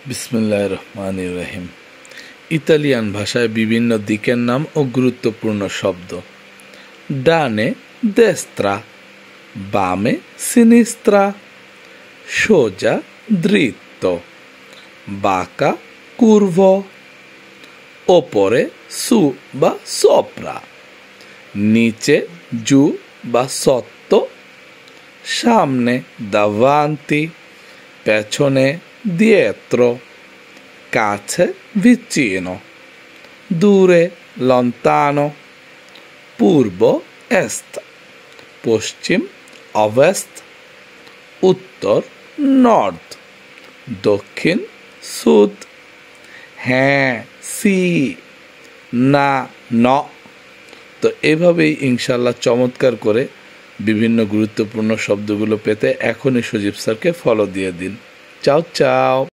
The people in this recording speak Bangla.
বিসমিল্লাহির রহমানির রহিম। ইতালিয়ান ভাষায় বিভিন্ন দিকের নাম ও গুরুত্বপূর্ণ শব্দ। ডানে দেস্ত্রা, বামে সিনিস্ত্রা, সোজা দৃত্ত, বাঁকা কুর্ভ, ওপরে সু বা সপ্রা, নিচে জু বা সত্ত, সামনে দাভান্তি, পেছনে dietro, কাছে vicino, দূরে lontano, পূর্ব est, পশ্চিম ovest, উত্তর নর্থ, দক্ষিণ সুদ, হ্যাঁ সি, না ন। তো এভাবেই ইনশাল্লাহ চমৎকার করে বিভিন্ন গুরুত্বপূর্ণ শব্দগুলো পেতে এখনই সজীব স্যারকে ফলো দিয়ে দিন। চাও চাও।